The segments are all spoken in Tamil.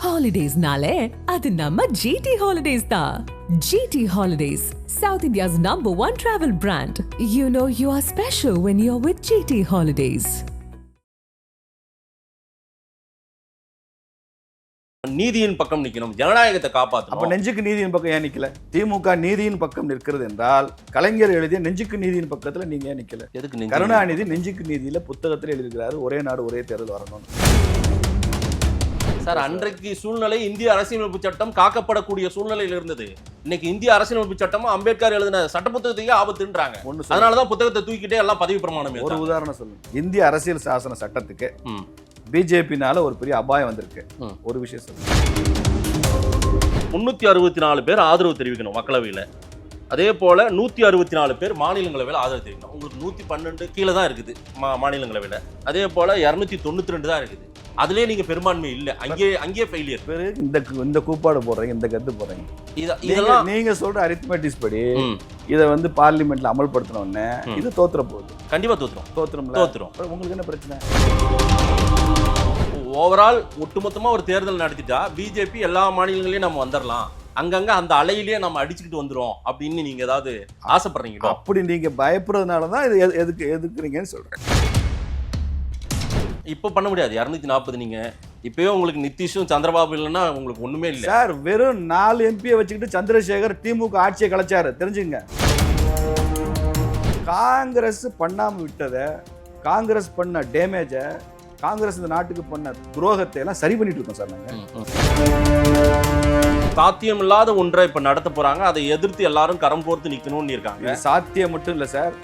Holidays-nale, adu namma GT Holidays da. GT Holidays, South India's #1 travel brand. You know you are special when you're with GT Holidays. நீதியின் பக்கம் நிக்கணும், ஜனநாயகத்தை காப்பாற்றணும். அப்ப நெஞ்சுக்கு நீதியின் பக்கம் ஏன் நிக்கல? திமுக நீதியின் பக்கம் நிற்கிறது என்றால் கலைஞர் எழுதிய நெஞ்சுக்கு நீதியின் பக்கத்துல நீங்க ஏன் நிக்கல? எதுக்கு கருணாநிதி நெஞ்சுக்கு நீதியில புத்தகத்தில் எழுதியிருக்கிறாரு, ஒரே நாடு ஒரே தேர்தல் வரணும். சார், அன்றைக்கு சூழ்நிலை இந்திய அரசியலமைப்பு சட்டம் காக்கப்படக்கூடிய சூழ்நிலையில் இருந்தது. இன்னைக்கு இந்திய அரசியலமைப்பு சட்டமும் அம்பேத்கர் எழுதின சட்ட புத்தகத்தையே ஆபத்துன்றாங்க. அதனாலதான் புத்தகத்தை தூக்கிட்டே எல்லாம் பதவி பிரமாணம். ஒரு உதாரணம் சொல்லுங்க. இந்திய அரசியல் சாசன சட்டத்துக்கு பிஜேபினால ஒரு பெரிய அபாயம் வந்திருக்கு. ஒரு விஷயம் சொல்லுங்க. 364 பேர் ஆதரவு தெரிவிக்கணும் மக்களவையில். அதே போல 164 பேர் மாநிலங்களவையில் ஆதரவு தெரிவிக்கணும். உங்களுக்கு 112 கீழே தான் இருக்குது மாநிலங்களவையில். அதே போல 292 தான் இருக்குது. அதுலயே நீங்க பெரும்பான்மை இல்ல, அங்கேயே ஃபெயிலியர். இந்த கூப்பாடு போடுறீங்க, இந்த கத்து போடுறீங்க. இதெல்லாம் நீங்க சொல்ற அரித்மெட்டிக்ஸ் படி இதை வந்து பார்லிமெண்ட்ல அமல்படுத்தின உடனே இது தோத்துற போகுது. கண்டிப்பா தோத்துரும். உங்களுக்கு என்ன பிரச்சனை? ஓவரால் ஒட்டுமொத்தமா ஒரு தேர்தல் நடத்திட்டா பிஜேபி எல்லா மாநிலங்களையும் நம்ம வந்துடலாம், அங்கங்க அந்த அலையிலேயே நம்ம அடிச்சுக்கிட்டு வந்துரும் அப்படின்னு நீங்க ஏதாவது ஆசைப்படுறீங்களா? அப்படி நீங்க பயப்படுறதுனாலதான் இது எதுக்குறீங்கன்னு சொல்றேன். இப்ப பண்ண முடியாது. 240 நீங்க இப்பவே உங்களுக்கு நிதிஷும் சந்திரபாபு இல்லைன்னா உங்களுக்கு ஒண்ணுமே இல்லை சார். வெறும் 4 எம்பியை வச்சுக்கிட்டு சந்திரசேகர் திமுக ஆட்சியை கலைச்சாரு, தெரிஞ்சுங்க. காங்கிரஸ் பண்ணாம விட்டதை, காங்கிரஸ் பண்ண டேமேஜை, காங்கிரஸ் இந்த நாட்டுக்கு பண்ண துரோகத்தை எல்லாம் சரி பண்ணிட்டு இருக்கோம் சார். நாங்க சாத்தியம் இல்லாத ஒன்றை இப்ப நடத்த போறாங்க, அதை எதிர்த்து எல்லாரும் கரம் கோர்த்து நிக்கணும்னு இருக்காங்க. சாத்தியம் மட்டும் இல்ல சார்,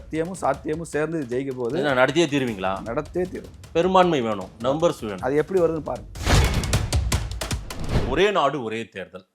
சத்தியமும் சாத்தியமும் சேர்ந்து ஜெயிக்க போகுது. நடத்தியே தீருவீங்களா? நடத்தே தீரும். பெரும்பான்மை வேணும், நம்பர்ஸ் வேணும். அது எப்படி வருதுன்னு பாருங்க. ஒரே நாடு ஒரே தேர்தல்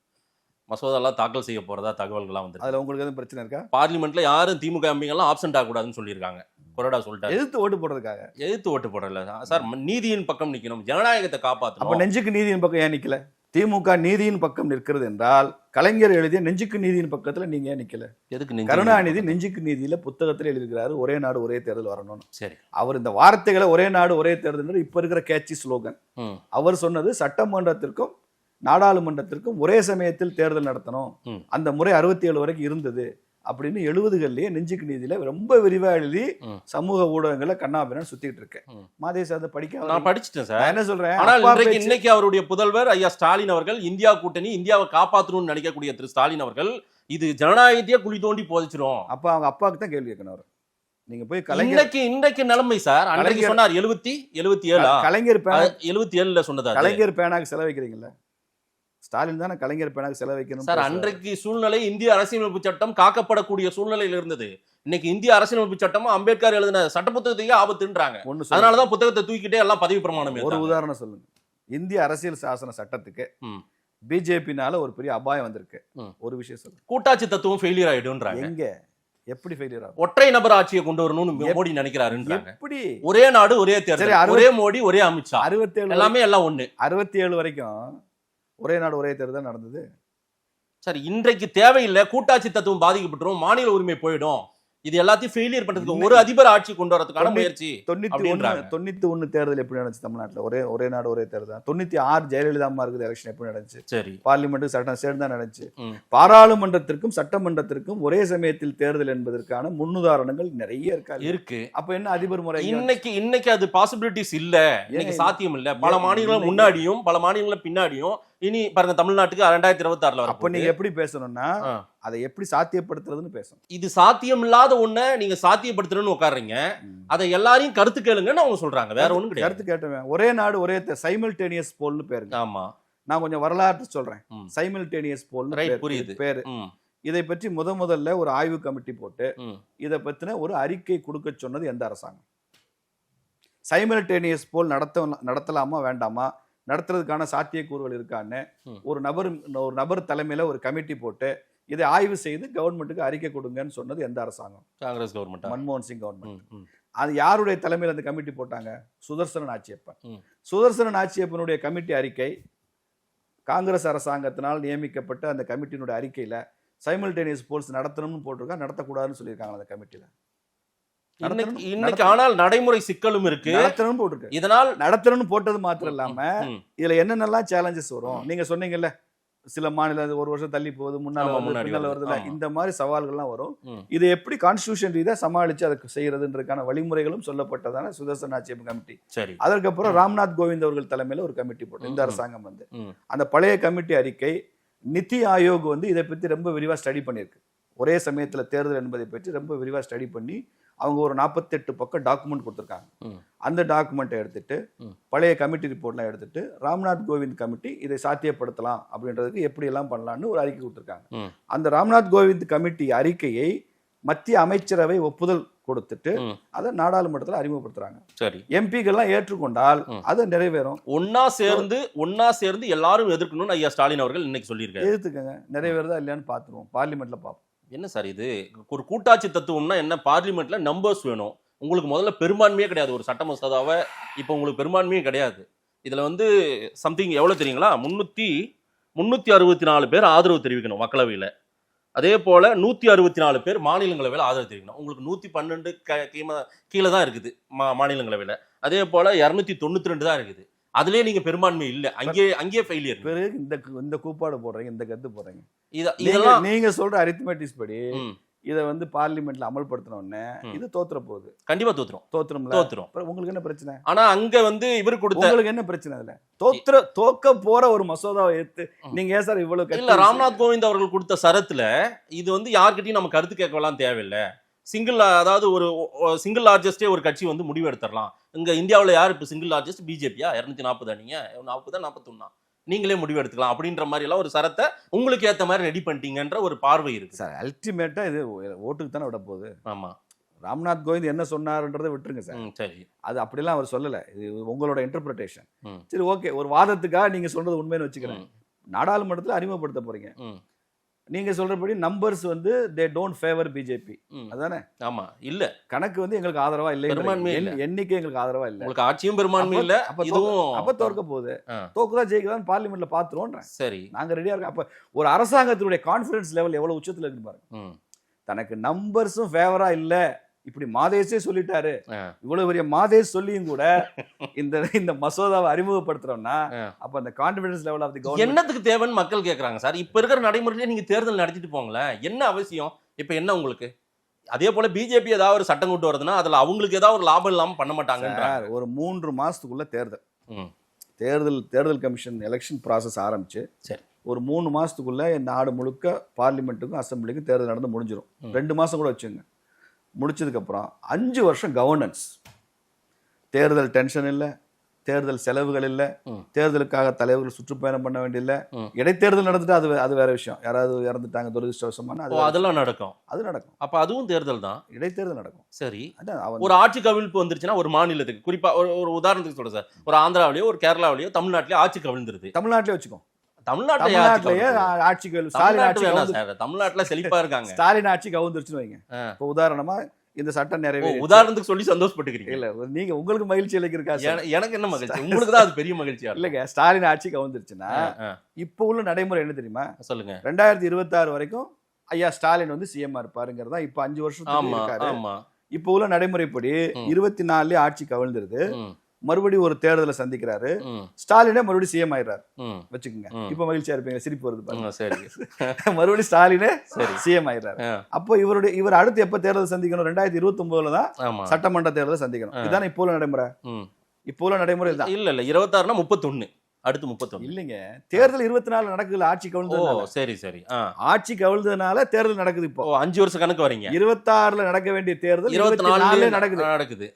மசோதாலாம் தாக்கல் செய்ய போறதா தகவல்கள்லாம் வந்து, அதுல உங்களுக்கு எதுவும் பிரச்சனை இருக்கா? பார்லிமெண்ட்ல யாரும் திமுக எம்பிங்கெல்லாம் ஆப்சென்ட் ஆகக்கூடாதுன்னு சொல்லியிருக்காங்க. கொறடா சொல்லிட்டாரு. எதிர்த்து ஓட்டு போடுறதுக்காக. எதிர்த்து ஓட்டு போடல சார், நீதியின் பக்கம் நிக்கணும், ஜனநாயகத்தை காப்பாற்றணும். அப்ப நெஞ்சுக்கு நீதியின் பக்கம் ஏன் நிக்கல? திமுக நீதியின் பக்கம் நிற்கிறது என்றால் கலைஞர் எழுதிய நெஞ்சுக்கு நீதியின் பக்கத்துல நீங்க ஏன் நிக்கல? எதுக்கு? கருணாநிதி நெஞ்சுக்கு நீதியில புத்தகத்தில் எழுதியிருக்கிறாரு, ஒரே நாடு ஒரே தேர்தல் வரணும். சரி, அவர் இந்த வார்த்தைகளை ஒரே நாடு ஒரே தேர்தல் இப்ப இருக்கிற கேட்சி ஸ்லோகன். அவர் சொன்னது சட்டமன்றத்திற்கும் நாடாளுமன்றத்திற்கும் ஒரே சமயத்தில் தேர்தல் நடத்தணும். அந்த முறை 67 வரைக்கும் இருந்தது அப்படின்னு 70கள்லயே நெஞ்சுக்கு நீதியில ரொம்ப விரிவா எழுதி சமூக ஊடகங்களை கண்ணாபின்னு சுத்திட்டு இருக்கேன். மாதேஷ் அதை படிக்க நான் படிச்சுட்டேன் சார். என்ன சொல்றேன், ஆனால் இன்னைக்கு அவருடைய புதல்வர் ஐயா ஸ்டாலின் அவர்கள், இந்தியா கூட்டணி இந்தியாவை காப்பாற்றணும்னு நினைக்கக்கூடிய திரு ஸ்டாலின் அவர்கள், இது ஜனநாயகத்தையே குழி தோண்டி போதிச்சிரும். அப்ப அவங்க அப்பாவுக்கு தான் கேள்வி கேட்கணும். அவர் நீங்க போய் இன்றைக்கு நிலைமை சார். அன்றைக்கு சொன்னார் 77 கலைஞர் 77ல சொன்னதா? கலைஞர் பேனாக்கு செலவைக்கிறீங்களா? ஸ்டாலின் தானே கலைஞர் பேனாக்கு செலவைக்கணும் சார். அன்றைக்கு சூழ்நிலை இந்திய அரசியலமைப்பு சட்டம் காக்கப்படக்கூடிய சூழ்நிலையில் இருந்தது. இன்னைக்கு இந்திய அரசியலமைப்பு சட்டமும் அம்பேத்கர் எழுதின சட்ட புத்தகத்தையே ஆபத்துன்றாங்க. அதனாலதான் புத்தகத்தை தூக்கிட்டே எல்லாம் பதவி பிரமாணம். ஒரு உதாரணம் சொல்லுங்க. இந்திய அரசியல் சாசன சட்டத்துக்கு பிஜேபினால ஒரு பெரிய அபாயம் வந்திருக்கு. ஒரு விஷயம் சொல்லுங்க. கூட்டாட்சி தத்துவம் ஃபெயிலியர் ஆயிடும்ன்றாங்க. எங்க எப்படி ஃபெயிலியர் ஆகும்? ஒற்றை நபர் ஆட்சியை கொண்டு வரணும்னு மோடி நினைக்கிறாருன்றாங்க. எப்படி? ஒரே நாடு ஒரே தேர்தல், ஒரே மோடி ஒரே அமித்ஷா, 67 எல்லாமே எல்லாம் ஒண்ணு. 67 வரைக்கும் ஒரே நாடு ஒரே தேர்தல் நடந்தது. சரி, இன்றைக்கு தேவையில்லை, கூட்டாட்சி தத்துவம் பாதிக்கப்பட்டுரும், மாநில உரிமை போயிடும், இது எல்லாத்தையும் ஃபெயிலியர் பண்றதுக்கு ஒரு அதிபர் ஆட்சி கொண்டு வரதுக்கான முயற்சி. 91 தேர்தல் எப்படி நடந்துச்சு தமிழ்நாட்டில்? ஒரே நாடு ஒரே தேர்தல். 96 ஜெயலலிதா அம்மா இருக்குது எலெக்ஷன் எப்படி நடந்துச்சு? சரி, பார்லிமெண்ட் சட்டம் சேர்ந்து தான் நடந்துச்சு. பாராளுமன்றத்திற்கும் சட்டமன்றத்திற்கும் ஒரே சமயத்தில் தேர்தல் என்பதற்கான முன்னுதாரணங்கள் நிறைய இருக்கு. அப்ப என்ன அதிபர் முறை? இன்னைக்கு அது பாசிபிலிட்டிஸ் இல்ல, இன்னைக்கு சாத்தியம் இல்ல. பல மாநிலங்கள் முன்னாடியும் பல மாநிலங்கள் பின்னாடியும். இனி பாருங்க, தமிழ்நாட்டுக்கு 2026 வர. அப்ப நீங்க எப்படி பேசணும்னா அதை எப்படி சாத்தியப்படுத்துறதுன்னு பேசணும். இது சாத்தியம் இல்லாத ஒண்ண நீங்க சாத்தியப்படுத்துறன்னு உட்கார்றீங்க. அதை எல்லாரையும் கருத்து கேளுங்கன்னு அவங்க சொல்றாங்க. வேற ஒண்ணும் கிடையாது. கருத்து கேட்டவன் ஒரே நாடு ஒரே சைமல்டேனியஸ் போல்னு பேருங்க. ஆமா, நான் கொஞ்சம் வரலாற்று சொல்றேன். சைமல்டேனியஸ் போல்னு பேரு. இதை பற்றி முதல்ல ஒரு ஆய்வு கமிட்டி போட்டு இதை பத்தின ஒரு அறிக்கை கொடுக்க சொன்னது எந்த அரசாங்கம்? சைமல்டேனியஸ் போல் நடத்தலாமா வேண்டாமா, நடத்துறதுக்கான சாத்தியக்கூறுகள் இருக்கான்னு ஒரு நபர் தலைமையில ஒரு கமிட்டி போட்டு இதை ஆய்வு செய்து கவர்மெண்ட்டுக்கு அறிக்கை கொடுங்கன்னு சொன்னது எந்த அரசாங்கம்? காங்கிரஸ் கவர்மெண்ட், மன்மோகன் சிங் கவர்மெண்ட். அது யாருடைய தலைமையில் அந்த கமிட்டி போட்டாங்க? சுதர்சன நாச்சியப்பன். சுதர்சன நாச்சியப்பனுடைய கமிட்டி அறிக்கை, காங்கிரஸ் அரசாங்கத்தினால் நியமிக்கப்பட்ட அந்த கமிட்டியினுடைய அறிக்கையில சைமல்டேனியஸ் போல்ஸ் நடத்தணும்னு போட்டிருக்கா, நடத்தக்கூடாதுன்னு சொல்லியிருக்காங்க அந்த கமிட்டியில. இன்னைக்கு ஆனால் நடைமுறை சிக்கலும் இருக்கு. நடத்தணும்னு போட்டிருக்கு. இதனால் நடத்தணும்னு போட்டது மாத்திரம் இல்லாம இதுல என்னென்னலாம் சேலஞ்சஸ் வரும் நீங்க சொன்னீங்கல்ல, சில மாநில ஒரு வருஷம் தள்ளி போகுது, முன்னால வருதுல, இந்த மாதிரி சவால்கள்லாம் வரும். இதை எப்படி கான்ஸ்டிடியூஷன் ரீதியா சமாளிச்சு அதுக்கு செய்யறதுன்றதுக்கான வழிமுறைகளும் சொல்லப்பட்டதான சுதர்சன் ஆட்சேபம் கமிட்டி. சரி, அதற்கப்புறம் ராம்நாத் கோவிந்த் அவர்கள் தலைமையில ஒரு கமிட்டி போட்டு இந்த அரசாங்கம் வந்து அந்த பழைய கமிட்டி அறிக்கை நிதி ஆயோக் வந்து இதை பத்தி ரொம்ப விரிவா ஸ்டடி பண்ணியிருக்கு. ஒரே சமயத்துல தேர்தல் என்பதை பற்றி ரொம்ப விரிவா ஸ்டடி பண்ணி அவங்க ஒரு 48 பக்கம் டாக்குமெண்ட் கொடுத்துருக்காங்க. அந்த டாக்குமெண்ட்டை எடுத்துட்டு பழைய கமிட்டி ரிப்போர்ட்லாம் எடுத்துட்டு ராம்நாத் கோவிந்த் கமிட்டி இதை சாத்தியப்படுத்தலாம் அப்படின்றதுக்கு எப்படி எல்லாம் பண்ணலாம்னு ஒரு அறிக்கை கொடுத்துருக்காங்க. அந்த ராம்நாத் கோவிந்த் கமிட்டி அறிக்கையை மத்திய அமைச்சரவை ஒப்புதல் கொடுத்துட்டு அதை நாடாளுமன்றத்தில் அறிமுகப்படுத்துறாங்க. சரி, எம்பிக்கள்லாம் ஏற்றுக்கொண்டால் அது நிறைவேறும். ஒன்னா சேர்ந்து எல்லாரும் எதிர்க்கணும்னு ஐயா ஸ்டாலின் அவர்கள் இன்னைக்கு சொல்லியிருக்காரு. எதிர்த்துக்கங்க, நிறைவேறதா இல்லையான்னு பார்த்துருவோம், பார்லிமெண்ட்ல பார்ப்போம். என்ன சார் இது ஒரு கூட்டாட்சி தத்துவம்னா என்ன? பார்லிமெண்ட்ல நம்பர்ஸ் வேணும். உங்களுக்கு முதல்ல பெரும்பான்மையே கிடையாது. ஒரு சட்ட மசோதாவை இப்போ உங்களுக்கு பெரும்பான்மையே கிடையாது. இதுல வந்து சம்திங் எவ்வளவு தெரியுங்களா? 364 பேர் ஆதரவு தெரிவிக்கணும் மக்களவையில. அதே போல 164 பேர் மாநிலங்களவையில் ஆதரவு தெரிவிக்கணும். உங்களுக்கு 112 கீழே தான் இருக்குது மாநிலங்களவையில. அதே போல 292 தான் இருக்குது. அதுலயே நீங்க பெரும்பான்மை இல்ல, அங்கேயே ஃபெயிலியர். பிறகு இந்த கூப்பாடு போடுறீங்க, இந்த கத்து போடுறீங்க. இதெல்லாம் நீங்க சொல்ற அரித்மெட்டிக்ஸ் படி இதை வந்து பார்லிமெண்ட்ல அமல்படுத்தினோடனே இது தோத்துற போகுது. கண்டிப்பா தோத்துரும். உங்களுக்கு என்ன பிரச்சனை? ஆனா அங்க வந்து இவர் கொடுத்த உங்களுக்கு என்ன பிரச்சனை? அதுல தோக்க போற ஒரு மசோதாவை எடுத்து நீங்க ஏன் சார் இவ்வளவு இல்ல? ராம்நாத் கோவிந்த் அவர்கள் கொடுத்த சரத்துல இது வந்து யார்கிட்டயும் நம்ம கருத்து கேட்கலாம் தேவையில்லை. அதாவது ஒரு சிங்கிள் லார்ஜஸ்டே ஒரு கட்சி வந்து முடிவு எடுத்துடலாம். இங்க இந்தியாவில் யார் இப்போ சிங்கிள் லார்ஜஸ்ட்? பிஜேபியா? 240 நீங்க 40 41 நீங்களே முடிவு எடுத்துக்கலாம் அப்படின்ற மாதிரி எல்லாம் ஒரு சரத்தை உங்களுக்கு ஏத்த மாதிரி ரெடி பண்ணிட்டீங்கன்ற ஒரு பார்வை இருக்கு சார். அல்டிமேட்டா இது ஓட்டுக்கு தானே விட போகுது. ஆமா, ராம்நாத் கோவிந்த் என்ன சொன்னார்ன்றதை விட்டுருங்க சார். சரி, அது அப்படிலாம் அவர் சொல்லல, இது உங்களோட இன்டர்பிரிட்டேஷன். சரி, ஓகே, ஒரு வாதத்துக்காக நீங்க சொல்றது உண்மைன்னு வச்சுக்கிறேன். நாடாளுமன்றத்தில் அறிமுகப்படுத்த போறீங்க. நீங்க சொல்றபடி நம்பர்ஸ் வந்து தே டோன்ட் ஃபேவர் பிஜேபி, அதானே? ஆமா, இல்ல கணக்கு வந்து எங்களுக்கு ஆதரவா இல்லை, எண்ணிக்கை எங்களுக்கு ஆதரவா இல்லை, உங்களுக்கு ஆட்சியும் பெரும்பான்மை இல்ல. அப்ப தோற்க போகுது, தோக்குதான் ஜெயிக்கலாம் பார்லிமெண்ட்ல பாத்துருவோம். சரி, நாங்க ரெடியா இருக்கோம். அப்ப ஒரு அரசாங்கத்தினுடைய கான்பிடன்ஸ் லெவல் எவ்வளவு உச்சத்துல இருக்கு பாருங்க. தனக்கு நம்பர்ஸும் ஃபேவரா இல்ல, இப்படி மாதேஷே சொல்லிட்டாரு. இவ்வளவு பெரிய மாதேஷ் சொல்லியும் கூட இந்த மசோதாவை அறிமுகப்படுத்துறோம்னா அப்ப அந்த confidence level of the government என்னத்துக்கு தேவைன்னு மக்கள் கேக்குறாங்க சார். இப்ப இருக்கிற நடைமுறையிலே நீங்க தேர்தல் நடத்திட்டு போங்களேன், என்ன அவசியம்? இப்ப என்ன உங்களுக்கு? அதே போல பிஜேபி ஏதாவது ஒரு சட்டம் கொண்டு வருதுன்னா அதுல அவங்களுக்கு ஏதாவது ஒரு லாபம் இல்லாம பண்ண மாட்டாங்க. ஒரு 3 மாசத்துக்குள்ள தேர்தல் கமிஷன் எலெக்ஷன் ப்ராசஸ் ஆரம்பிச்சு ஒரு 3 மாசத்துக்குள்ள நாடு முழுக்க பார்லிமெண்ட்டுக்கும் அசம்பிளிக்கும் தேர்தல் நடந்து முடிஞ்சிடும். 2 மாசம் கூட வச்சுங்க. முடிச்சதுக்கப்புறம் 5 வருஷம் கவர்னன்ஸ், தேர்தல் டென்ஷன் இல்லை, தேர்தல் செலவுகள் இல்லை, தேர்தலுக்காக தலைவர்கள் சுற்றுப்பயணம் பண்ண வேண்டியதில்லை. இடைத்தேர்தல் நடந்துட்டு அது வேற விஷயம், யாராவது இறந்துட்டாங்க துரதிருஷ்டவசமான அதெல்லாம் நடக்கும். அது நடக்கும். அப்ப அதுவும் தேர்தல் தான், இடைத்தேர்தல் நடக்கும். சரி, ஒரு ஆட்சி கவிழ்ப்பு வந்துருச்சுன்னா ஒரு மாநிலத்துக்கு, குறிப்பா ஒரு உதாரணத்துக்கு சொல்றேன் சார், ஒரு ஆந்திராவிலேயோ ஒரு கேரளாவிலேயோ தமிழ்நாட்டிலேயோ ஆட்சி கவிழ்ந்துருது. தமிழ்நாட்டிலே வச்சுக்கோ, தமிழ்நாட்டிலேயே ஆட்சி தமிழ்நாட்டுல செழிப்பா இருக்காங்க, ஸ்டாலின் ஆட்சி கவுந்துருச்சுன்னு வைங்க. இப்போ உதாரணமா இந்த சட்டம் நிறைவேறி உதாரணத்துக்கு சொல்லி சந்தோஷப்பட்டுக்கிறீங்க. இல்ல, நீங்க உங்களுக்கு மகிழ்ச்சி அளிக்கிறக்கா? எனக்கு என்ன மகிழ்ச்சி, உங்களுக்கு தான் அது பெரிய மகிழ்ச்சியா இல்லைங்க. ஸ்டாலின் ஆட்சி கவுந்துருச்சுன்னா இப்போ உள்ள நடைமுறை என்ன தெரியுமா? சொல்லுங்க. 2026 வரைக்கும் ஐயா ஸ்டாலின் வந்து சிஎம் இருப்பாருங்கிறதா இப்ப 5 வருஷம் இருக்காரு. இப்போ உள்ள நடைமுறைப்படி 24 ஆட்சி கவிழ்ந்துருது, மறுபடியும் ஒரு தேர்தலை சந்திக்கிறாரு, ஸ்டாலினே மறுபடியும் சிஎம் ஆயிடுறாரு வச்சுக்கோங்க. இப்ப மகிழ்ச்சியா இருப்பீங்க, சிரிப்பு வருது பாருங்க. மறுபடியும் ஸ்டாலினே சிஎம் ஆயிடுறாரு. அப்போ இவர் அடுத்து எப்ப தேர்தல் சந்திக்கணும்? 2029 தான் சட்டமன்ற தேர்தலை சந்திக்கணும். இதுதானே இப்போ உள்ள நடைமுறை. இப்போ உள்ள நடைமுறை இல்ல 26னா 31 அடுத்து 31 இல்லைங்க. தேர்தல் 24 நடக்குது, ஆட்சி கவிழ்ந்ததுனால. சரி சரி, ஆட்சி கவிழ்ந்ததுனால தேர்தல் நடக்குது. இப்போ 5 வருஷம் கணக்கு வரீங்க. 26ல நடக்க வேண்டிய தேர்தல் 24 நடக்குது.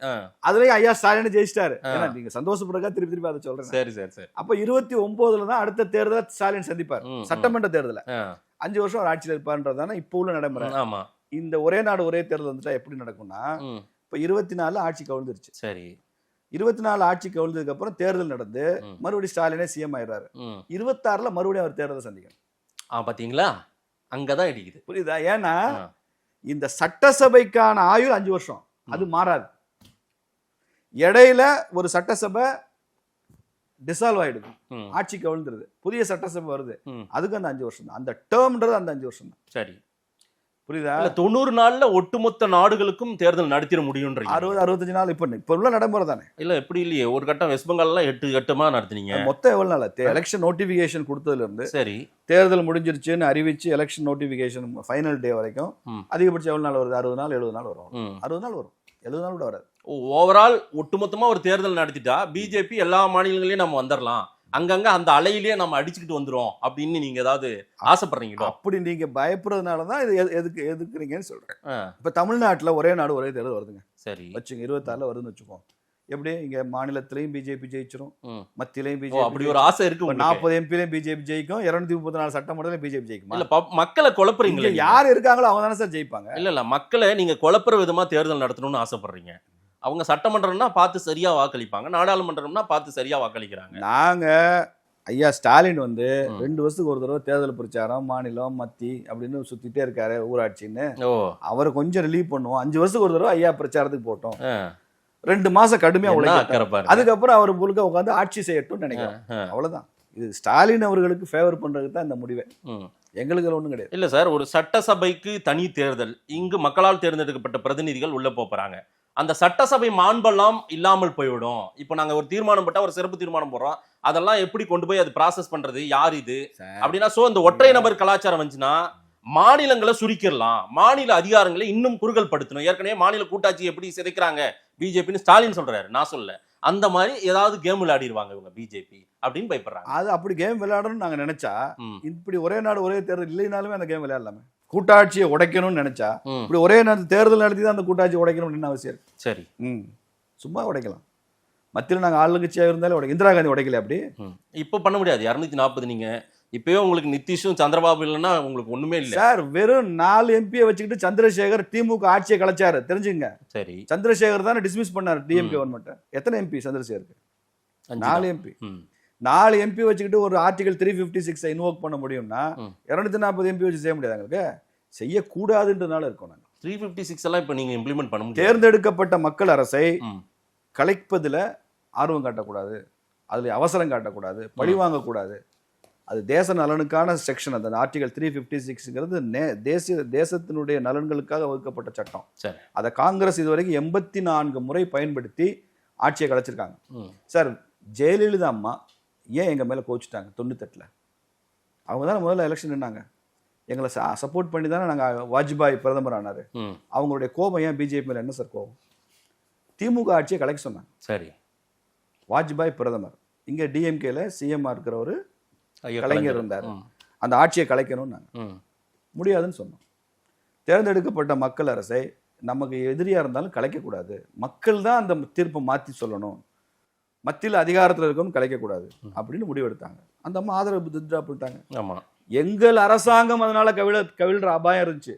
அதுலயும் ஐயா ஸ்டாலின் ஜெயிச்சிட்டாரு. நீங்க சந்தோஷப்படுறதா திருப்பி அதை சொல்றேன். சரி சரி சரி. அப்ப 29ல தான் அடுத்த தேர்தலை ஸ்டாலின் சந்திப்பார், சட்டமன்ற தேர்தல. 5 வருஷம் ஒரு ஆட்சியில் இருப்பார்ன்றதான இப்போ உள்ள நடைமுறை. இந்த ஒரே நாடு ஒரே தேர்தல் வந்துட்டா எப்படி நடக்கும்னா, இப்ப 24 ஆட்சி கவிழ்ந்துருச்சு. சரி, 24 ஆட்சி கவிழ்ந்ததுக்கு அப்புறம் தேர்தல் நடந்து மறுபடியும் ஸ்டாலினே சிஎம் ஆயிடுறாரு. 26ல மறுபடியும் அவர் தேர்தலை சந்திக்கணும். பாத்தீங்களா, அங்கதான் இடிக்குது. புரியுதா? ஏன்னா இந்த சட்டசபைக்கான ஆயுள் 5 வருஷம், அது மாறாது. இடையில ஒரு சட்டசபை டிசால்வ் ஆயிடுது, ஆட்சி கவிழ்ந்துருது, புதிய சட்டசபை வருது, அதுக்கு அந்த 5 வருஷம் தான். அந்த டேர்ம்ன்றது அந்த 5 வருஷம் தான். சரி, புரியுதா? 90 நாள்ல ஒட்டுமொத்த நாடுகளுக்கும் தேர்தல் நடத்திட முடியும்ன்றீங்க. 60-65 நாள் இப்ப உள்ள நடைமுறை தானே. இல்ல எப்படி இல்லையே, ஒரு கட்டம் வெஸ்ட் பெங்கால்லாம் 8 கட்டமா நடத்துனீங்க. மொத்தம் எவ்வளவு நாள் எலெக்ஷன் நோட்டிபிகேஷன் கொடுத்ததுல இருந்து சரி தேர்தல் முடிஞ்சிருச்சுன்னு அறிவிச்சு எலெக்ஷன் நோட்டிபிகேஷன் ஃபைனல் டே வரைக்கும் அதிகபட்சம் எவ்வளவு நாள் வருது? 60 நாள் 70 நாள் வரும். 60 நாள் வரும், 70 நாள் கூட வராது. ஓவரால் ஒட்டுமொத்தமா ஒரு தேர்தல் நடத்திட்டா பிஜேபி எல்லா மாநிலங்களையும் நம்ம வந்துடலாம், அங்கங்க அந்த அலையிலேயே நம்ம அடிச்சுக்கிட்டு வந்துரும் அப்படின்னு நீங்க ஏதாவது ஆசைப்படுறீங்களோ? அப்படி நீங்க பயப்படுறதுனாலதான் இது எதுக்குறீங்கன்னு சொல்றேன். இப்ப தமிழ்நாட்டுல ஒரே நாடு ஒரே தேர்தல் வருதுங்க. சரி வச்சுங்க, 26 வருதுன்னு வச்சுக்கோம். எப்படி இங்க மாநிலத்திலையும் பிஜேபி ஜெயிச்சிரும், மத்தியிலையும் பிஜேபி. அப்படி ஒரு ஆசை இருக்கு. 40 எம்பிலையும் பிஜேபி ஜெயிக்கும், 234 சட்டமன்றத்திலும் பிஜேபி ஜெயிக்கும். இல்ல மக்களை குழப்பறீங்க. யார் இருக்காங்களோ அவங்க தானே சார் ஜெயிப்பாங்க. இல்ல மக்களை நீங்க குழப்பற விதமா தேர்தல் நடத்தணும்னு ஆசைப்படுறீங்க. அவங்க சட்டமன்றம்னா பார்த்து சரியா வாக்களிப்பாங்க, நாடாளுமன்றம்னா பார்த்து சரியா வாக்களிக்கிறாங்க. நாங்க ஐயா ஸ்டாலின் 2 வருஷத்துக்கு ஒரு தடவை தேர்தல் பிரச்சாரம் மாநிலம் மத்தி அப்படின்னு சுத்திட்டே இருக்காரு ஊராட்சின்னு. அவரை கொஞ்சம் ரிலீவ் பண்ணுவோம். 5 வருஷத்துக்கு ஒரு தடவை ஐயா பிரச்சாரத்துக்கு போட்டோம். 2 மாசம் கடுமையா உழைக்கிறாரு. அதுக்கப்புறம் அவர் முழுக்க உட்காந்து ஆட்சி செய்யட்டும் நினைக்கிறேன். அவ்வளவுதான். இது ஸ்டாலின் அவர்களுக்கு ஃபேவர் பண்றதுக்கு தான் இந்த முடிவே, எங்களுக்கு ஒண்ணும் கிடையாது. இல்ல சார், ஒரு சட்டசபைக்கு தனி தேர்தல், இங்கு மக்களால் தேர்ந்தெடுக்கப்பட்ட பிரதிநிதிகள் உள்ள போறாங்க. அந்த சட்டசபை மாண்பெல்லாம் இல்லாமல் போய்விடும். இப்போ நாங்க ஒரு தீர்மானம் போட்டா, ஒரு சிறப்பு தீர்மானம் போடுறோம், அதெல்லாம் எப்படி கொண்டு போய் அது ப்ராசஸ் பண்றது, யார் இது அப்படின்னா, சோ இந்த ஒற்றை நபர் கலாச்சாரம் வந்துச்சுன்னா மாநிலங்களை சுருக்கிடலாம், மாநில அதிகாரங்களை இன்னும் குறுகல் படுத்தணும். ஏற்கனவே மாநில கூட்டாட்சி எப்படி சிதைக்கிறாங்க பிஜேபின்னு ஸ்டாலின் சொல்றாரு, நான் சொல்ல. அந்த மாதிரி ஏதாவது கேம் விளையாடிடுவாங்க இவங்க பிஜேபி அப்படின்னு பயப்படுறாங்க. அது அப்படி கேம் விளையாடணும்னு நாங்க நினைச்சா, இப்படி ஒரே நாடு ஒரே தேர்தல் இல்லைனாலுமே அந்த கேம் விளையாடலாமே. கூட்டாட்சியை உடைக்கணும்னு நினைச்சா இப்படி ஒரே நேரத்தில் தேர்தல் நடத்தி தான் அந்த கூட்டாட்சி உடைக்கணும்னு அவசியம் இருக்கு. சரி, சும்மா உடைக்கலாம். மத்தியில் நாங்கள் ஆளுங்கட்சியாக இருந்தாலும் இந்திரா காந்தி உடைக்கல, அப்படி இப்போ பண்ண முடியாது. 240 நீங்க இப்பவே உங்களுக்கு நிதிஷும் சந்திரபாபு இல்லைன்னா உங்களுக்கு ஒண்ணுமே இல்லை சார். வெறும் 4 எம்பியை வச்சுக்கிட்டு சந்திரசேகர் திமுக ஆட்சியை கலைச்சாரு, தெரிஞ்சுங்க. சரி, சந்திரசேகர் தானே டிஸ்மிஸ் பண்ணாரு டிஎம்கே கவர்மெண்ட். எத்தனை எம்பி சந்திரசேகருக்கு? 4 எம்பி. 4 எம்பி வச்சுக்கிட்டு ஒரு ஆர்டிகல் 356 இன்வோக் பண்ண முடியும்னா 240 எம்பி வச்சு செய்ய முடியாது. எங்களுக்கு செய்யக்கூடாதுன்றதுனால இருக்கோம். நாங்கள் 356 எல்லாம் இப்போ நீங்க இம்ப்ளிமெண்ட் பண்ண முடியும். தேர்ந்தெடுக்கப்பட்ட மக்கள் அரசை கலைப்பதில் ஆர்வம் காட்டக்கூடாது, அதுல அவசரம் காட்டக்கூடாது, பழி வாங்கக்கூடாது. அது தேச நலனுக்கான செக்ஷன். அந்த ஆர்டிகல் 356ங்கிறது தேசத்தினுடைய நலன்களுக்காக வகுக்கப்பட்ட சட்டம். அதை காங்கிரஸ் இதுவரைக்கும் 84 முறை பயன்படுத்தி ஆட்சியை கலைச்சிருக்காங்க. சார், ஜெயலலிதா அம்மா ஏன் எங்க மேல கோச்சிட்டாங்க 98ல்? அவங்க தானே முதல்ல எலெக்ஷன் நின்னாங்க, எங்களை சப்போர்ட் பண்ணி தானே நாங்கள் வாஜ்பாய் பிரதமர் ஆனாரு. அவங்களுடைய கோபம் ஏன் பிஜேபி மேல என்ன சார் கோபம்? திமுக ஆட்சியை கலைக்க சொன்னாங்க. சரி, வாஜ்பாய் பிரதமர், இங்க டிஎம்கேல சிஎம்ஆ இருக்கிற ஒரு கலைஞர் இருந்தார், அந்த ஆட்சியை கலைக்கணும்னு முடியாதுன்னு சொன்னோம். தேர்ந்தெடுக்கப்பட்ட மக்கள் அரசை நமக்கு எதிரியா இருந்தாலும் கலைக்கக்கூடாது, மக்கள் தான் அந்த தீர்ப்பை மாற்றி சொல்லணும், மத்தியில் அதிகாரத்தில் இருக்கணும், கலைக்கக்கூடாது அப்படின்னு முடிவெடுத்தாங்க. அந்த அம்மா ஆதரவு வித்ட்ரா பண்ணிட்டாங்க. ஆமாம், எங்கள் அரசாங்கம் அதனால கவிழ்ற அபாயம் இருந்துச்சு.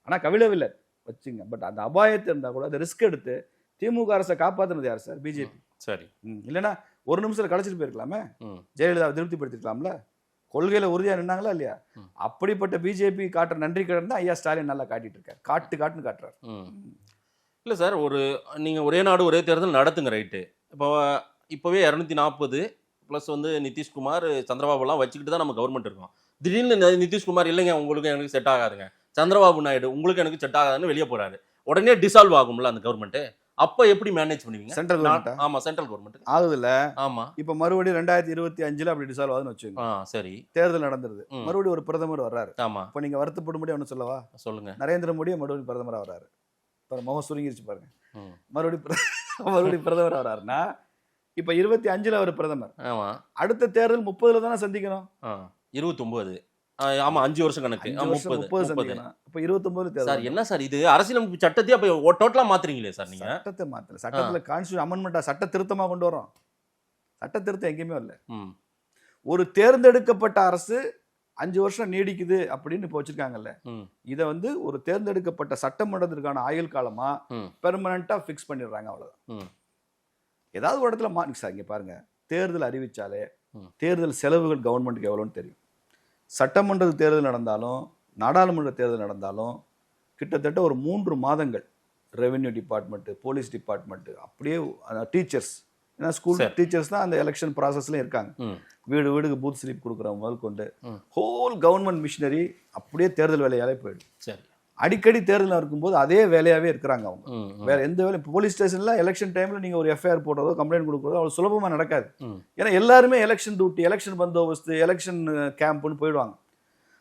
ஆனால் கவிழவில்லை வச்சுங்க. பட் அந்த அபாயத்தை இருந்தால் கூட அதை ரிஸ்க் எடுத்து திமுக அரசை காப்பாற்றினது யார் சார்? பிஜேபி. சரி, இல்லைன்னா ஒரு நிமிஷத்தில் கலைச்சிட்டு போயிருக்கலாமே, ஜெயலலிதாவை திருப்திப்படுத்திருக்கலாம்ல, கொள்கையில உறுதியா நின்னாங்களா இல்லையா? அப்படிப்பட்ட பிஜேபி காட்டுற நன்றி கடன் தான் ஐயா ஸ்டாலின் நல்லா காட்டிட்டு இருக்காரு, காட்டுன்னு காட்டுறாரு. இல்லை சார், நீங்கள் ஒரே நாடு ஒரே தேர்தல் நடத்துங்க, ரைட்டு. இப்போவே 240 ப்ளஸ் நிதிஷ்குமார் சந்திரபாபுலாம் வச்சுக்கிட்டு தான் நம்ம கவர்மெண்ட் இருக்கோம். திடீர்னு நிதிஷ்குமார் இல்லைங்க உங்களுக்கு எனக்கு செட் ஆகாதுங்க, சந்திரபாபு நாயுடு உங்களுக்கு எனக்கு செட் ஆகாதுன்னு வெளியே போறாரு, உடனே டிசால்வ் ஆகும்ல அந்த கவர்மெண்ட். அப்ப எப்படி மேனேஜ் பண்ணுவீங்க? Central government. ஆமா, சென்ட்ரல் கவர்மெண்ட் ஆகுதுல்ல. ஆமா, இப்ப மறுபடியும் 2025 அப்படி டிசால்வ் ஆகுதுன்னு வச்சுக்கோங்க. சரி, தேர்தல் நடந்துருது, மறுபடியும் ஒரு பிரதமர் வர்றாரு. ஆமா, இப்ப நீங்க வருத்தப்படும்படி ஒண்ணு சொல்லவா? சொல்லுங்க. நரேந்திர மோடி மறுபடியும் பிரதமரா வர்றாரு, முகம் சுருங்கிருச்சு பாருங்க. மறுபடியும் பிரதமர் வர்றாருன்னா இப்ப 25ல அவர் பிரதமர். ஆமா, அடுத்த தேர்தல் 30ல தானே சந்திக்கணும். 29. ஆமா, 5 வருஷம் கணக்கு. 30 இப்ப 29 தேர்தல். சார் என்ன சார் இது? அரசியலமைப்பு சட்டத்தையே அப்ப டோட்டலா மாத்துறீங்களே சார் நீங்க? சட்டத்தை மாத்தல, சட்டத்துல கான்ஸ்டிடியூஷன் அமெண்ட்மெண்டா சட்ட திருத்தமா கொண்டு வரோம். சட்ட திருத்தம் எங்கேயுமே இல்ல. ஒரு தேர்ந்தெடுக்கப்பட்ட அரசு 5 வருஷம் நீடிக்குது அப்படின்னு இப்ப வச்சிருக்காங்கல்ல, இதை ஒரு தேர்ந்தெடுக்கப்பட்ட சட்டமன்றத்திற்கான ஆயுள் காலமா பெர்மனண்டா பிக்ஸ் பண்ணிடுறாங்க, அவ்வளவுதான். ஏதாவது ஒரு இடத்துல சார் இங்க பாருங்க, தேர்தல் அறிவிச்சாலே தேர்தல் செலவுகள் கவர்மெண்ட்டுக்கு எவ்வளோன்னு தெரியும். சட்டமன்ற தேர்தல் நடந்தாலும் நாடாளுமன்ற தேர்தல் நடந்தாலும் கிட்டத்தட்ட ஒரு 3 மாதங்கள் ரெவென்யூ டிபார்ட்மெண்ட்டு, போலீஸ் டிபார்ட்மெண்ட்டு, அப்படியே டீச்சர்ஸ், ஏன்னா ஸ்கூல் டீச்சர்ஸ் தான் அந்த எலெக்ஷன் ப்ராசஸ்லையும் இருக்காங்க, வீடு வீடுக்கு பூத் ஸ்லிப் கொடுக்குற முதல் கொண்டு ஹோல் கவர்மெண்ட் மிஷினரி அப்படியே தேர்தல் வேலையாலே போயிடும். சரி, அடிக்கடி தேர்தல் இருக்கும்போது அதே வேலையாவே இருக்கிறாங்க அவங்க. ம், ம். வேற எந்த வேலையும் போலீஸ் ஸ்டேஷன்ல எலெக்ஷன் டைம்ல நீங்க ஒரு எஃப்ஐஆர் போடுறதோ கம்ப்ளைண்ட் கொடுக்குறதோ அவ்வளவு சுலபமா நடக்காது. ம். ஏன்னா எல்லாருமே எலெக்ஷன் டியூட்டி, எலெக்ஷன் பந்தோபஸ்து, எலெக்ஷன் கேம்ப்னு போயிடுவாங்க.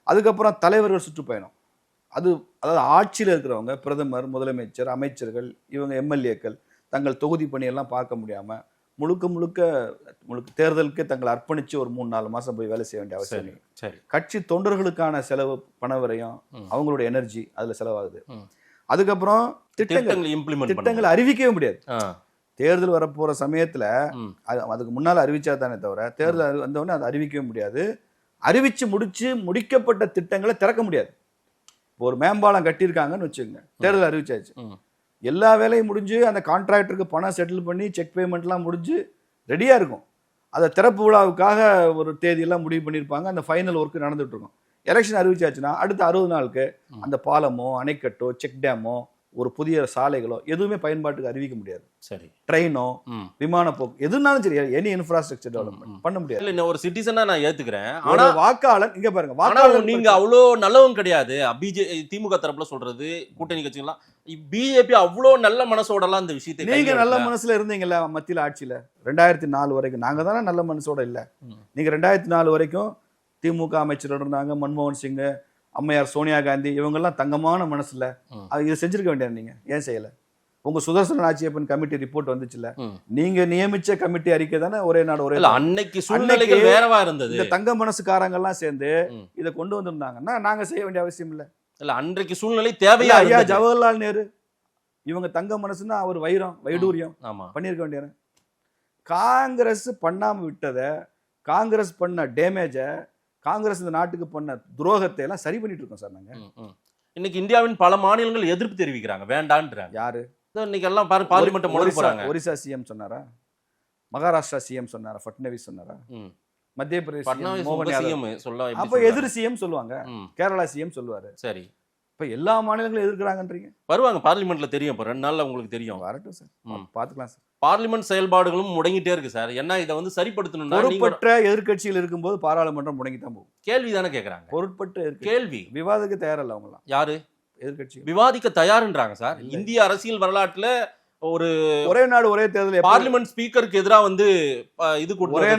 அதுக்கப்புறம் தலைவர்கள் சுற்றுப்பயணம். அதாவது ஆட்சியில் இருக்கிறவங்க, பிரதமர், முதலமைச்சர், அமைச்சர்கள், இவங்க எம்எல்ஏக்கள் தங்கள் தொகுதி பணியெல்லாம் பார்க்க முடியாம முழுக்க முழுக்க தேர்தலுக்கு தங்களை அர்ப்பணிச்சு ஒரு 3-4 மாசம் போய் வேலை செய்ய வேண்டிய அவசியம் இல்லை. சரி. கட்சி தொண்டர்களுக்கான செலவு, பணவரையும், அவங்களோட எனர்ஜி அதுல செலவாகுது. ம். அதுக்கப்புறம் திட்டங்களை இம்ப்ளிமெண்ட் திட்டங்களை அறிவிக்கவே முடியாது. ஆ. தேர்தல் வரப்போற சமயத்துல ம். அதுக்கு முன்னால அறிவிச்சா தானே தவிர தேர்தல் வந்தவொடனே அதை அறிவிக்கவே முடியாது. அறிவிச்சு முடிக்கப்பட்ட திட்டங்களை திறக்க முடியாது. இப்போ ஒரு மேம்பாலம் கட்டியிருக்காங்கன்னு வச்சுக்கோங்க, தேர்தல் அறிவிச்சாச்சு, ம். எல்லா வேலையும் முடிஞ்சு அந்த கான்ட்ராக்டருக்கு பணம் செட்டில் பண்ணி செக் பேமெண்ட்லாம் முடிஞ்சு ரெடியா இருக்கும். அதை திறப்பு விழாவுக்காக ஒரு தேதியெல்லாம் முடிவு பண்ணியிருப்பாங்க. அந்த ஃபைனல் ஒர்க் நடந்துட்டு இருக்கும். எலெக்ஷன் அறிவிச்சாச்சுன்னா அடுத்த 60 நாளுக்கு அந்த பாலமோ, அணைக்கட்டோ, செக் டேமோ, ஒரு புதிய சாலைகளோ எதுவுமே பயன்பாட்டுக்கு அறிவிக்க முடியாது. சரி. ட்ரெயினோ, ம். விமான போக்கு எதுனாலும் சரி, எனி இன்ஃப்ராஸ்ட்ரக்சர் டெவலப்மெண்ட் பண்ண முடியாது. இல்ல, ஒரு சிட்டிசனா நான் ஏத்துக்கிறேன். ஆனா ஆனா வாக்காளர் இங்க பாருங்க, ஆனா வாக்காளர் நீங்க அவ்வளோ நல்லவங்க கிடையாது. திமுக தரப்புல சொல்றது, கூட்டணி கட்சிகள்லாம் பிஜேபி அவ்வளோ நல்ல மனசோட எல்லாம் இந்த விஷயத்தை நீங்க நல்ல மனசுல இருந்தீங்கல்ல மத்தியில ஆட்சியில 2004 வரைக்கும். நாங்க தானே நல்ல மனசோட இல்ல. நீங்க 2004 வரைக்கும் திமுக அமைச்சர் இருந்தாங்க, மன்மோகன் சிங், அம்மையார் சோனியா காந்தி, இவங்கெல்லாம் தங்கமான மனசுல இதை செஞ்சிருக்க வேண்டியது. நீங்க ஏன் செய்யல? உங்க சுதர்சன ஆட்சியப்பன் கமிட்டி ரிப்போர்ட் வந்துச்சுல, நீங்க நியமிச்ச கமிட்டி அறிக்கை தானே ஒரே நாடு ஒரே. அன்னைக்கு சூழ்நிலைகள் வேறவா இருந்தது. இந்த தங்க மனசுக்காரங்க எல்லாம் சேர்ந்து இதை கொண்டு வந்திருந்தாங்கன்னா நாங்க செய்ய வேண்டிய அவசியம் இல்ல. இல்ல, அன்றைக்கு சூழ்நிலை தேவையா? ஐயா ஜவஹர்லால் நேரு இவங்க தங்க மனசுன்னா அவர் வைடூரியம் பண்ணிருக்க வேண்டிய. காங்கிரஸ் பண்ணாம விட்டத, காங்கிரஸ் பண்ண டேமேஜ, காங்கிரஸ் இந்த நாட்டுக்கு பண்ண துரோகத்தை எல்லாம் சரி பண்ணிட்டு இருக்கோம் சார் நாங்க. இன்னைக்கு இந்தியாவின் பல மாநிலங்கள் எதிர்ப்பு தெரிவிக்கிறாங்க, வேண்டான்றாங்க. யாரு? இன்னைக்கு எல்லாம் பார்லிமெண்ட் முடக்க போறாங்க. ஒரிசா சிஎம் சொன்னாரா? மகாராஷ்டிரா சிஎம் சொன்னாரா? ஃபட்னவிஸ் சொன்னாரா? மத்திய பிரதேச மோகன் யாதவ். அப்ப எதிர் சிஎம் சொல்லுவாங்க, கேரளா சிஎம் சொல்லுவாரு. சரி. இப்ப எல்லா மாநிலங்களும் எதிர்க்கிறாங்கன்றீங்க. வருவாங்க பார்லிமெண்ட்ல, தெரியும். இப்ப 2 நாள்ல உங்களுக்கு தெரியும். வரட்டும் சார், பாத்துக்கலாம் சார். பார்லிமெண்ட் செயல்பாடுகளும் முடங்கிட்டே இருக்கு சார். என்ன இதை வந்து சரிப்படுத்தணும்னா, பொறுப்பற்ற எதிர்க்கட்சிகள் இருக்கும்போது பாராளுமன்றம் முடங்கித்தான் போகும். கேள்வி தானே கேட்கறாங்க. பொறுப்பற்ற கேள்வி, விவாதத்துக்கு தயாரில்ல அவங்க எல்லாம். யாரு? எதிர்க்கட்சி விவாதிக்க தயாருன்றாங்க சார். இந்திய அரசியல் வரலாற்றுல ஒரு ஒரே நாடு ஒரே தேர்தல், பார்லிமெண்ட் ஸ்பீக்கருக்கு எதிராக வந்து இது ஒரே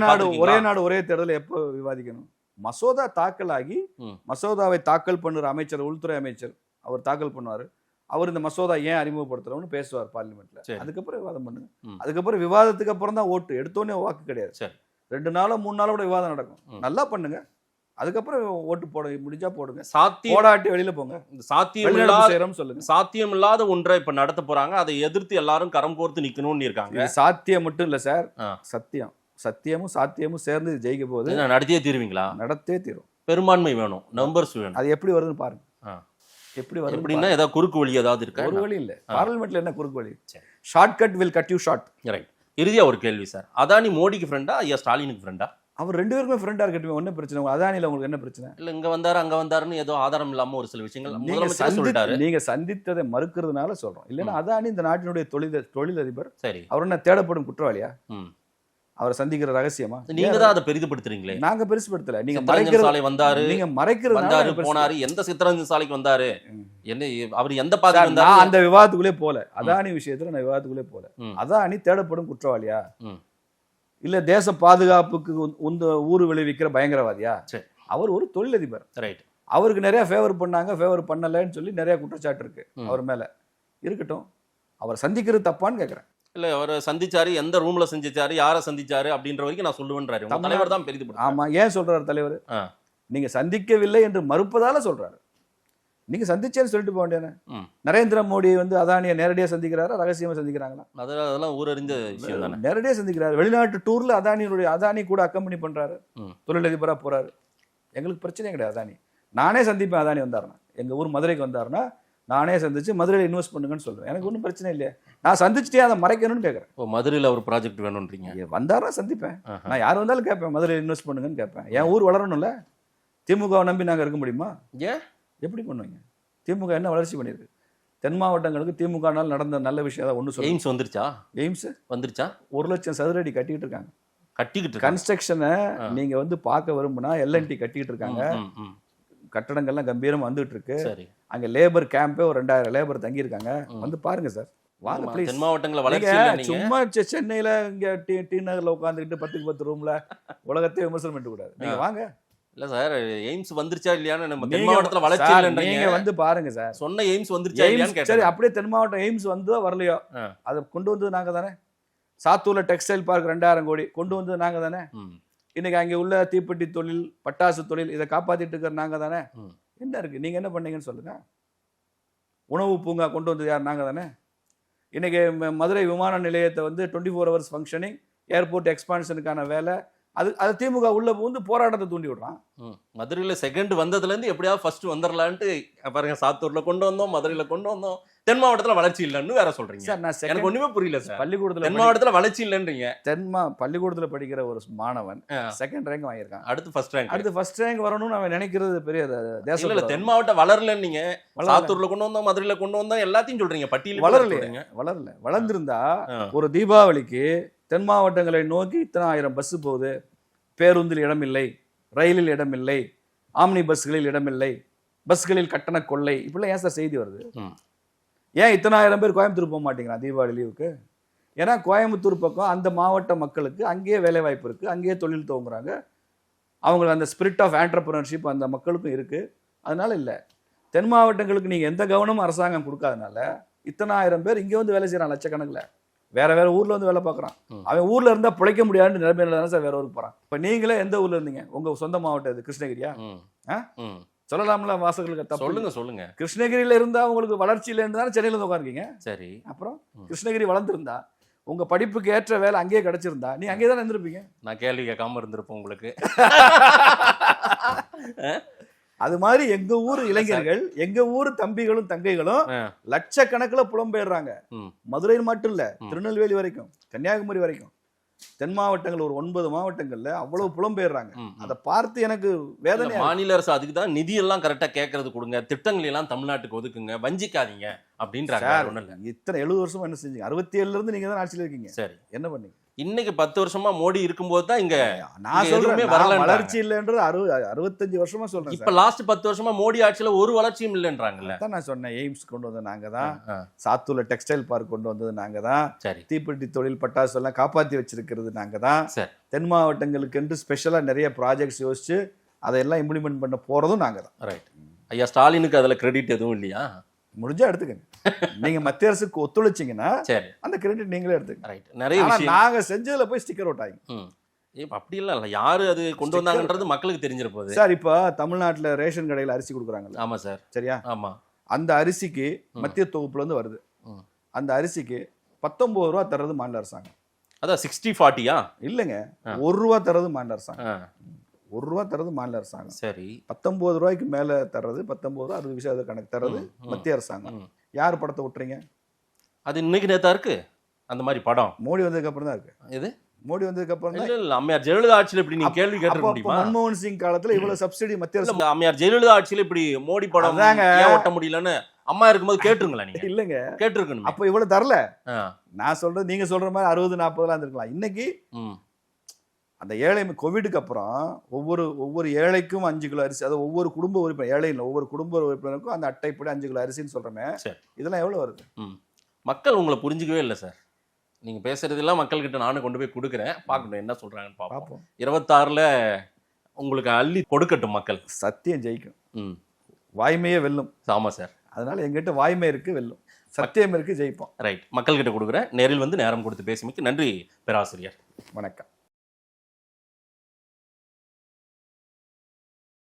நாடு ஒரே தேர்தல் எப்போ விவாதிக்கணும்? மசோதா தாக்கல் ஆகி மசோதாவை தாக்கல் பண்ணுற அமைச்சர், உள்துறை அமைச்சர், அவர் தாக்கல் பண்ணுவாரு. அவர் இந்த மசோதா ஏன் அறிமுகப்படுத்துறோம்னு பேசுவார் பார்லிமெண்ட்ல. அதுக்கப்புறம் விவாதம் பண்ணுங்க. அதுக்கப்புறம் விவாதத்துக்கு அப்புறம் தான் ஓட்டு. எடுத்தோடனே வாக்கு கிடையாது. 2 நாளோ 3 நாளோ கூட விவாதம் நடக்கும். நல்லா பண்ணுங்க, அதுக்கப்புறம் ஓட்டு போட முடிஞ்சா போடுங்க. போடாட்டி வெளியில போங்க. சாத்தியம் இல்லாத ஒன்றை இப்ப நடத்த போறாங்க. அதை எதிர்த்து எல்லாரும் கரம் கோர்த்து நிக்கணும்னு இருக்காங்க. சாத்தியம் மட்டும் இல்ல சார், சத்தியமும் சாத்தியமும் சேர்ந்து ஜெயிக்க போகுது. நடத்தியே தீருவீங்களா? நடத்தே தீரும். பெரும்பான்மை வேணும், நம்பர்ஸ் வேணும். அது எப்படி வருதுன்னு பாருங்க. எப்படி வருது எப்படின்னா, ஏதாவது குறுக்கு வழி ஏதாவது இருக்கா? ஒரு வழி இல்ல. பார்லிமெண்ட்ல என்ன குறுக்கு வழி? Shortcut will cut you short. Right. இறுதியா ஒரு கேள்வி சார். அதானி மோடிக்கு ஃப்ரெண்டா, ஐயா ஸ்டாலினுக்கு ஃப்ரெண்டா? அவர் 2 பேருக்குமே ஃப்ரெண்டா இருக்கட்டும், என்ன பிரச்சனை? அதானில உங்களுக்கு என்ன பிரச்சனை? இல்ல, இங்க வந்தாரு அங்க வந்தாருன்னு ஏதோ ஆதாரம் இல்லாம ஒரு சில விஷயங்கள் முதலமைச்சர் சொல்லிட்டாரு. நீங்க சந்தித்ததை மறுக்கிறதுனால சொல்றோம். இல்லன்னா அதானி இந்த நாட்டினுடைய தொழிலதிபர். சரி. அவர் என்ன தேடப்படும் குற்றவாளியா? அவரை சந்திக்கிற ரகசியமா? நீங்க தான் அதை பெரிதுபடுத்துறீங்களே. நாங்க பெருசுபடுத்தல. நீங்க சாலை வந்தாரு, நீங்க மறைக்கிறது போனாரு. எந்த சித்தரஞ்சன் சாலைக்கு வந்தாரு, என்ன அவர் எந்த பாதை வந்தாரு? அந்த விவாதத்துக்குள்ளே போல. அதானி விஷயத்துல நான் விவாதத்துக்குள்ளே போல. அதானி தேடப்படும் குற்றவாளியா, இல்ல தேச பாதுகாப்புக்கு ஊறு விளைவிக்கிற பயங்கரவாதியா? அவர் ஒரு தொழிலதிபர். ரைட். அவருக்கு நிறைய ஃபேவர் பண்ணாங்க, ஃபேவர் பண்ணலன்னு சொல்லி நிறைய குற்றச்சாட்டு இருக்கு அவர் மேல. இருக்கட்டும், அவர் சந்திக்கிறது தப்பான்னு கேக்குறேன். இல்ல, அவர் சந்திச்சாரு, எந்த ரூம்ல சந்திச்சாரு, யாரை சந்திச்சாரு அப்படின்ற வரைக்கும் நான் சொல்லுவேன்றாரு. தலைவர் தான் பெரிதுபடுத்துறாரு. ஆமா, ஏன் சொல்றாரு தலைவர்? நீங்க சந்திக்கவில்லை என்று மறுப்பதால சொல்றாரு. நீங்க சந்திச்சேன்னு சொல்லிட்டு போக வேண்டியது. நரேந்திர மோடி வந்து அதானியை நேரடியா சந்திக்கிறாரா, ரகசியமா சந்திக்கிறாங்களா? அதெல்லாம் ஊரறிந்த விஷயம் தானே. நேரடியா சந்திக்கிறாரு. வெளிநாட்டு டூர்ல அதானி கூட அக்கம்பெனி பண்றாரு, தொழிலதிபரா போறாரு. எங்களுக்கு பிரச்சனையே கிடையாது. அதானி நானே சந்திப்பேன். அதானி வந்தாருன்னா, எங்க ஊர் மதுரைக்கு வந்தாருன்னா நானே சந்திச்சு மதுரையில் இன்வெஸ்ட் பண்ணுங்கன்னு சொல்லுவேன். எனக்கு ஒன்றும் பிரச்சனை இல்லையா? நான் சந்திச்சுட்டே அதை மறைக்கணும்னு கேட்குறேன். மதுரையில் ஒரு ப்ராஜெக்ட் வேணும்ன்றீங்க. வந்தாரா சந்திப்பேன். நான் யார் வந்தாலும் கேட்பேன், மதுரையில் இன்வெஸ்ட் பண்ணுங்கன்னு கேட்பேன். என் ஊர் வளரணும்ல. திமுகவை நம்பி நாங்கள் இருக்க முடியுமா? ஏன், எப்படி பண்ணுவீங்க? திமுக என்ன வளர்ச்சி பண்ணியிருக்கு? தென் மாவட்டங்களுக்கு திமுகனால் நடந்த நல்ல விஷயம் தான் ஒன்று சொல்லி. எய்ம்ஸ் வந்துருச்சா? எய்ம்ஸ் வந்துருச்சா? 1,00,000 சதுர அடி கட்டிக்கிட்டு இருக்காங்க. கட்டிக்கிட்டு கன்ஸ்ட்ரக்ஷனை நீங்க வந்து பார்க்க விரும்புனா எல்என்டி கட்டிக்கிட்டு இருக்காங்க. கட்டடங்கள்லாம் கம்பீரமா வந்துட்டு இருக்கு. சரி. அங்க லேபர் கேம்பே ஒரு 2000 லேபர் தங்கி இருக்காங்க. வந்து பாருங்க சார், வாங்க ஆமா, ப்ளீஸ். தென் மாவட்டங்கள வளர்ச்சி இல்ல நீங்க. சும்மா சென்னையில இங்க டி நகர்ல உட்காந்துக்கிட்டு 10க்கு 10 ரூம்ல உலகத்தை விமர்சனம் பண்ண கூடாது. நீங்க வாங்க. இல்ல சார், எய்ம்ஸ் வந்துருச்சா இல்லையான்னு நம்ம தென் நீங்க மாவட்டத்துல வளர்ச்சி சார், இல்லன்றீங்க. நீங்க வந்து பாருங்க சார். சொன்ன எய்ம்ஸ் வந்துருச்சா இல்லையான்னு சரி, கேட்டேன். அப்படியே தென் மாவட்டம் எய்ம்ஸ் வந்தோ வரலையோ, அதை கொண்டு வந்தது நாங்க தானே. சாத்தூர்ல டெக்ஸ்டைல் பார்க் 2000 கோடி கொண்டு வந்தது நாங்க தானே. இன்னைக்கு அங்கே உள்ள தீப்பெட்டி தொழில், பட்டாசு தொழில், இதை காப்பாத்திட்டு இருக்கிற நாங்க தானே. என்ன இருக்கு, நீங்க என்ன பண்ணீங்கன்னு சொல்லுங்க. உணவு பூங்கா கொண்டு வந்தது யார், நாங்க தானே. இன்னைக்கு மதுரை விமான நிலையத்தை வந்து 24 hours ஃபங்க்ஷனிங், ஏர்போர்ட் எக்ஸ்பான்ஷனுக்கான வேலை, அது திமுக உள்ள வந்து போராட்டத்தை தூண்டி விடுறான். மதுரையில செகண்ட் வந்ததுல இருந்து எப்படியாவது ஃபர்ஸ்ட் வந்துடலான்ட்டு பாருங்க, சாத்தூர்ல கொண்டு வந்தோம், மதுரையில கொண்டு வந்தோம், தென் மாவட்டத்துல வளர்ச்சி இல்லைன்னு வேற சொல்றீங்க. சார், நான் எனக்கு ஒண்ணுமே புரியல சார். பள்ளிக்கூடத்துல தென் மாவட்டத்துல வளர்ச்சி இல்லைன்றீங்க. பள்ளிக்கூடத்துல படிக்கிற ஒரு மாணவன் செகண்ட் ரேங்க் வாங்கியிருக்கான். அடுத்து ஃபர்ஸ்ட் ரேங்க் வரணும்னு அவன் நினைக்கிறது பெரிய தேசம். இல்ல, தென் மாவட்டம் வளரலன்னு நீங்க சாத்தூர்ல கொண்டு வந்தோம், மதுரையில கொண்டு வந்தோம், எல்லாத்தையும் சொல்றீங்க. பட்டியல் வளரல. வளர்ந்திருந்தா ஒரு தீபாவளிக்கு தென் மாவட்டங்களை நோக்கி இத்தனை 1000 பஸ் போகுது, பேருந்தில் இடமில்லை, ரயிலில் இடமில்லை, ஆம்னி பஸ்களில் இடமில்லை, பஸ்களில் கட்டண கொள்ளை, இப்படிலாம் ஏன் சார் செய்தி வருது? ஏன் இத்தனை 1000 பேர் கோயம்புத்தூர் போக மாட்டேங்கிறான் தீபாவளி லீவுக்கு? ஏன்னா கோயம்புத்தூர் பக்கம் அந்த மாவட்ட மக்களுக்கு அங்கேயே வேலை வாய்ப்பு இருக்கு, அங்கேயே தொழில் துவங்குறாங்க, அவங்களுக்கு அந்த ஸ்பிரிட் ஆஃப் ஆண்டர்பிரினர்ஷிப் அந்த மக்களுக்கும் இருக்கு. அதனால இல்லை, தென் மாவட்டங்களுக்கு நீங்க எந்த கவனமும் அரசாங்கம் கொடுக்காதனால இத்தனை 1000 பேர் இங்கே வந்து வேலை செய்யறான், லட்சக்கணக்கில். வேற ஊர்ல வந்து வேலை பார்க்குறான். அவன் ஊர்ல இருந்தா பிழைக்க முடியாதுன்னு நிலைமையில தானே சார் வேற ஊருக்கு போறான். இப்ப நீங்களே எந்த ஊர்ல இருந்தீங்க? உங்க சொந்த மாவட்டம் இது கிருஷ்ணகிரியா? சொல்லலாம்ல வாசகர்களுக்கு? சொல்லுங்க. கிருஷ்ணகிரியில இருந்தா உங்களுக்கு வளர்ச்சி இல்லைன்னு தானே சென்னையில இருந்து உட்காருக்கீங்க. சரி, அப்புறம் கிருஷ்ணகிரி வளர்ந்துருந்தா, உங்க படிப்புக்கு ஏற்ற வேலை அங்கேயே கிடைச்சிருந்தா நீ அங்கேயே தானே இருந்திருப்பீங்க. நான் கேள்வி கேட்காம இருந்திருப்பேன் உங்களுக்கு. அது மாதிரி எங்க ஊர் இளைஞர்கள், எங்க ஊர் தம்பிகளும் தங்கைகளும் லட்சக்கணக்கில் புலம்பெயர்றாங்க. மதுரையில் மட்டும் இல்ல, திருநெல்வேலி வரைக்கும், கன்னியாகுமரி வரைக்கும், தென் மாவட்டங்கள் ஒரு 9 மாவட்டங்கள்ல அவ்வளவு புலம்பெயர்றாங்க. அதை பார்த்து எனக்கு வேதனை. மாநில அரசு அதுக்கு தான் நிதி எல்லாம் கரெக்டா கேட்கறது கொடுங்க, திட்டங்கள் எல்லாம் தமிழ்நாட்டுக்கு ஒதுக்குங்க, வஞ்சிக்காதீங்க அப்படின்றாங்க. இத்தனை 70 வருஷமா என்ன செஞ்சீங்க? 67ல இருந்து நீங்க தான் ஆட்சியில் இருக்கீங்க. சரி, என்ன பண்ணீங்க? இன்னைக்கு 10 வருஷமா மோடி இருக்கும்போது தான் இங்க நான் சொல்றேன் வளர்ச்சி இல்லைன்றது 65 வருஷமா சொல்றேன். இப்ப லாஸ்ட் 10 வருஷமா மோடி ஆட்சியில ஒரு வளர்ச்சியும் இல்லைன்றாங்கல்ல. அதான் நான் சொன்னேன், எய்ம்ஸ் கொண்டு வந்தது நாங்க தான், சாத்தூர்ல டெக்ஸ்டைல் பார்க் கொண்டு வந்தது நாங்க தான், தீப்பெட்டி தொழில், பட்டாசு எல்லாம் காப்பாத்தி வச்சிருக்கிறது நாங்க தான். தென் மாவட்டங்களுக்கு என்று ஸ்பெஷலா நிறைய ப்ராஜெக்ட்ஸ் யோசிச்சு அதையெல்லாம் இம்ப்ளிமெண்ட் பண்ண போறதும் நாங்க தான். ரைட். ஐயா ஸ்டாலினுக்கு அதுல கிரெடிட் எதுவும் இல்லையா? முடிஞ்சா எடுத்துக்கங்க. நீங்க மத்திய அரசுக்கு ஒத்துழைச்சிங்கன்னா அந்த கிரெடிட் நீங்களே எடுத்துக்கங்க. ரைட். நிறைய விஷயம் நாங்க செஞ்சதுல போய் ஸ்டிக்கர் அவுட் ஆகும். அப்படி இல்ல, யாரு அது கொண்டு வந்தாங்கன்றது மக்களுக்கு தெரிஞ்சிர போகுது சார். இப்ப தமிழ்நாட்டுல ரேஷன் கடையில அரிசி கொடுக்குறாங்கல்ல. ஆமா சார். சரியா? ஆமா. அந்த அரிசிக்கு மத்திய தொகுப்புல இருந்து வருது. அந்த அரிசிக்கு 19 ரூபா தர்றது மாநில அரசாங்கம். அதான் 60-40 இல்லைங்க, 1 ரூபா தர்றது மாநில அரசாங்கம். 1 ரூபா தர்றது மாநில அரசாங்கம். சரி. 19 ரூபாய்க்கு மேல தர்றது, 19 ரூபா 60% கணக்கு தர்றது மத்திய அரசாங்கம். யார் படத்தை விட்டுறீங்க? அது இன்னைக்கு நேத்தா இருக்கு அந்த மாதிரி படம். மோடி வந்ததுக்கு அப்புறம் தான் இருக்கு. இது மோடி வந்ததுக்கு அப்புறம் தான். இல்ல, அம்மையார் ஜெயலலிதா ஆட்சியில இப்படி நீங்க கேள்வி கேட்க முடியுமா? மன்மோகன் சிங் காலத்துல இவ்வளவு சப்சிடி மத்திய அரசு. அம்மையார் ஜெயலலிதா ஆட்சியில இப்படி மோடி படம் ஏன் ஓட்ட முடியலன்னு அம்மா இருக்கும்போது கேட்டுருங்களா நீங்க? இல்லங்க, கேட்டிருக்கணும். அப்ப இவ்வளவு தரல. நான் சொல்றது நீங்க சொல்ற மாதிரி 60-40 இருந்திருக்கலாம். இன்னைக்கு அந்த ஏழை கோவிடுக்கு அப்புறம் ஒவ்வொரு ஏழைக்கும் 5 கிலோ அரிசி, அதாவது ஒவ்வொரு குடும்ப உறுப்பினர், ஏழை இல்லை, ஒவ்வொரு குடும்ப உறுப்பினருக்கும் அந்த அட்டைப்படி 5 கிலோ அரிசின்னு சொல்றமே, இதெல்லாம் எவ்வளவு வருது? மக்கள் உங்களை புரிஞ்சுக்கவே இல்லை சார். நீங்க பேசுறதெல்லாம் மக்கள்கிட்ட நானும் கொண்டு போய் கொடுக்குறேன், பார்க்கணும் என்ன சொல்றாங்கன்னு பார்ப்போம். 26ல உங்களுக்கு அள்ளி கொடுக்கட்டும் மக்கள். சத்தியம் ஜெயிக்கும், வாய்மையே வெல்லும். ஆமா சார். அதனால எங்கிட்ட வாய்மை இருக்கு, வெல்லும். சத்தியம் இருக்கு, ஜெயிப்போம். ரைட். மக்கள்கிட்ட கொடுக்குறேன். நேரில் வந்து நேரம் கொடுத்து பேசிமைக்கு நன்றி பேராசிரியர். வணக்கம்.